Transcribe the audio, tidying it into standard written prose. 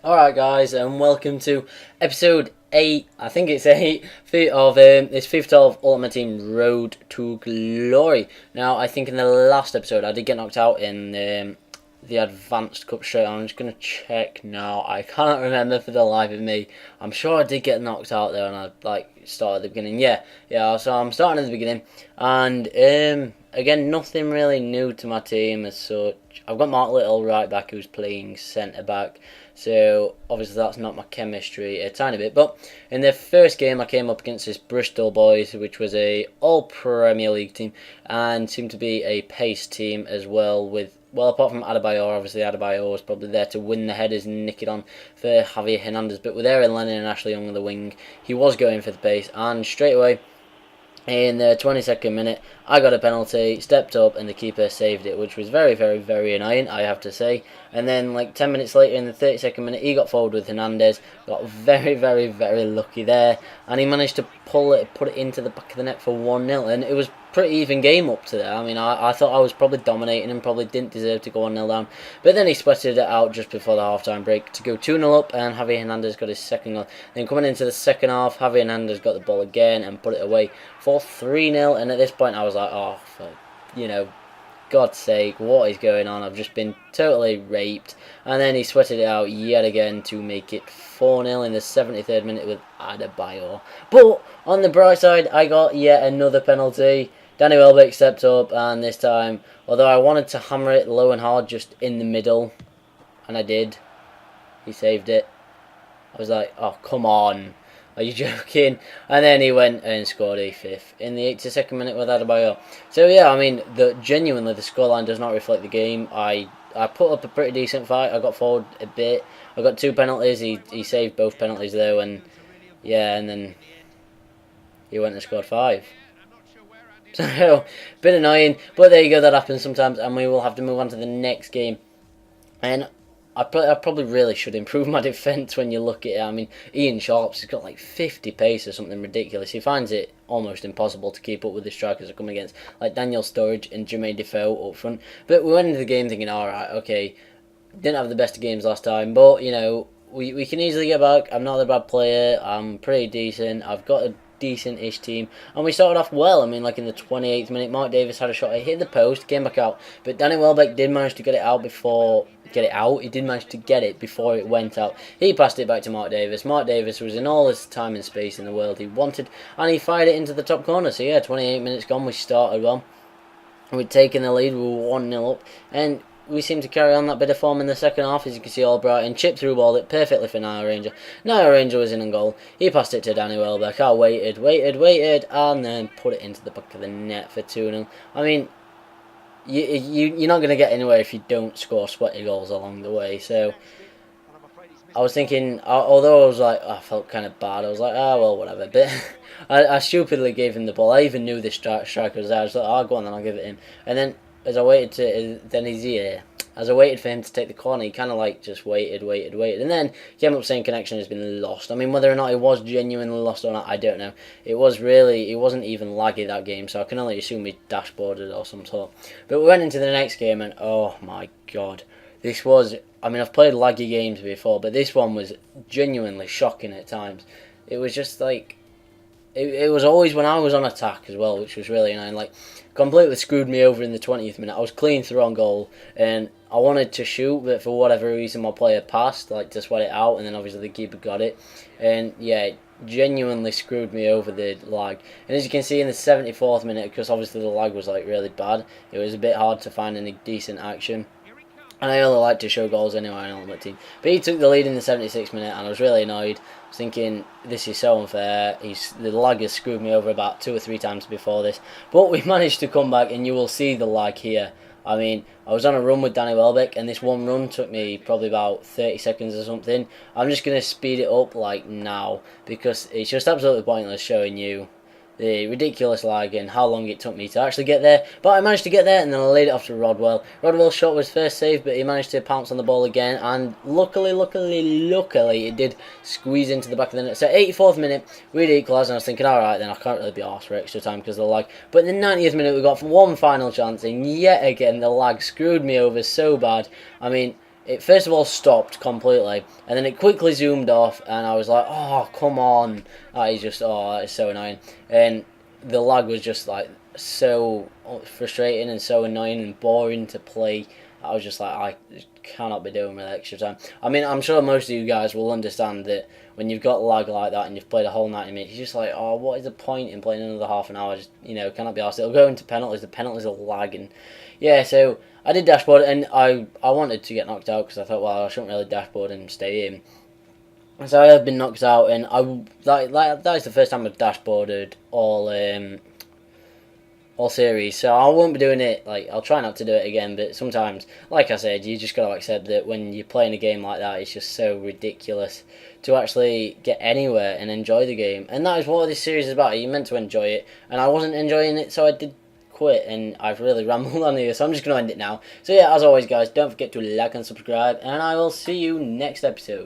Alright guys, and welcome to episode 8, I think it's 8, of this FIFA 12 Ultimate Team Road to Glory. Now, I think in the last episode I did get knocked out in the Advanced Cup straight on. I'm just going to check now. I cannot remember for the life of me. I'm sure I did get knocked out there and I started at the beginning. Yeah, so I'm starting at the beginning. And again, nothing really new to my team as such. I've got Mark Little right back who's playing centre back. So obviously that's not my chemistry a tiny bit. But in the first game I came up against this Bristol boys, which was a all Premier League team and seemed to be a pace team as well with, well, apart from Adebayor, obviously Adebayor was probably there to win the headers and nick it on for Javier Hernandez. But with Aaron Lennon and Ashley Young on the wing, he was going for the pace, and straight away in the 22nd minute, I got a penalty, stepped up, and the keeper saved it, which was very, very, very annoying, I have to say. And then, like 10 minutes later, in the 32nd minute, he got forward with Hernandez, got very, very, very lucky there, and he managed to put it into the back of the net for 1-0, and it was pretty even game up to there. I mean, I thought I was probably dominating and probably didn't deserve to go 1-0 down. But then he sweated it out just before the half-time break to go 2-0 up, and Javier Hernandez got his second goal. Then coming into the second half, Javier Hernandez got the ball again and put it away for 3-0. And at this point, I was like, oh, for, God's sake, what is going on? I've just been totally raped. And then he sweated it out yet again to make it 4-0 in the 73rd minute with Adebayor. But on the bright side, I got yet another penalty. Danny Welbeck stepped up, and this time, although I wanted to hammer it low and hard just in the middle, and I did, he saved it. I was like, oh, come on. Are you joking? And then he went and scored a fifth in the 82nd minute with Adebayor. So yeah, I mean, genuinely the scoreline does not reflect the game. I put up a pretty decent fight. I got forward a bit. I got 2 penalties. He saved both penalties though, and yeah, and then he went and scored 5. So, bit annoying, but there you go, that happens sometimes, and we will have to move on to the next game. And I probably really should improve my defence when you look at it. I mean, Ian Sharps has got like 50 pace or something ridiculous. He finds it almost impossible to keep up with the strikers that come against, like Daniel Sturridge and Jermaine Defoe up front. But we went into the game thinking, alright, okay, didn't have the best of games last time, but, we can easily get back. I'm not a bad player. I'm pretty decent. I've got a decent-ish team, and we started off well. I mean, like in the 28th minute, Mark Davis had a shot, it hit the post, came back out, but Danny Welbeck did manage to get it out. He did manage to get it before it went out. He passed it back to Mark Davis. Mark Davis was in all his time and space in the world he wanted, and he fired it into the top corner. So yeah, 28 minutes gone, we started well. We'd taken the lead, we were 1-0 up, and we seemed to carry on that bit of form in the second half. As you can see, Albrighton chipped through ball it perfectly for Nile Ranger. Nile Ranger was in goal. He passed it to Danny Welbeck. I waited, and then put it into the back of the net for 2-0. I mean, you're not going to get anywhere if you don't score sweaty goals along the way. So I was thinking, although I was like, I felt kind of bad. I was like, well, whatever. But I stupidly gave him the ball. I even knew this striker was there. I was like, go on then, I'll give it him. And then as I waited for him to take the corner, he kind of like just waited, and then came up saying connection has been lost. I mean, whether or not it was genuinely lost or not, I don't know. It wasn't even laggy that game, so I can only assume he dashboarded or some sort. But we went into the next game, and oh my god, this was, I mean, I've played laggy games before, but this one was genuinely shocking at times. It was just like, it was always when I was on attack as well, which was really annoying. Like, completely screwed me over in the 20th minute. I was clean through on goal, and I wanted to shoot, but for whatever reason my player passed, like, to sweat it out, and then obviously the keeper got it. And yeah, it genuinely screwed me over, the lag. And as you can see in the 74th minute, because obviously the lag was like really bad, it was a bit hard to find any decent action. And I only like to show goals anyway in Ultimate Team. But he took the lead in the 76th minute, and I was really annoyed. I was thinking, this is so unfair. The lag has screwed me over about 2 or 3 times before this. But we managed to come back, and you will see the lag here. I mean, I was on a run with Danny Welbeck, and this one run took me probably about 30 seconds or something. I'm just going to speed it up like now, because it's just absolutely pointless showing you the ridiculous lag and how long it took me to actually get there. But I managed to get there, and then I laid it off to Rodwell. Rodwell's shot was first save, but he managed to pounce on the ball again, and luckily it did squeeze into the back of the net. So 84th minute, we'd equalised, and I was thinking, alright then, I can't really be arsed for extra time because of the lag. But in the 90th minute, we got one final chance, and yet again the lag screwed me over so bad. I mean, it first of all stopped completely, and then it quickly zoomed off, and I was like, oh, come on. That is just, oh, that is so annoying. And the lag was just like so frustrating and so annoying and boring to play. I was just like, I cannot be doing with extra time. I mean, I'm sure most of you guys will understand that when you've got lag like that and you've played a whole 90 minutes, you're just like, oh, what is the point in playing another half an hour? Just, cannot be asked. It'll go into penalties. The penalties are lagging. Yeah, so I did dashboard, and I wanted to get knocked out because I thought, well, I shouldn't really dashboard and stay in. So I have been knocked out, and that is the first time I've dashboarded all series, so I won't be doing it. Like, I'll try not to do it again, but sometimes, like I said, you just gotta accept that when you're playing a game like that, it's just so ridiculous to actually get anywhere and enjoy the game. And that is what this series is about. You're meant to enjoy it, and I wasn't enjoying it, so I did quit, and I've really rambled on here, so I'm just gonna end it now. So yeah, as always guys, don't forget to like and subscribe, and I will see you next episode.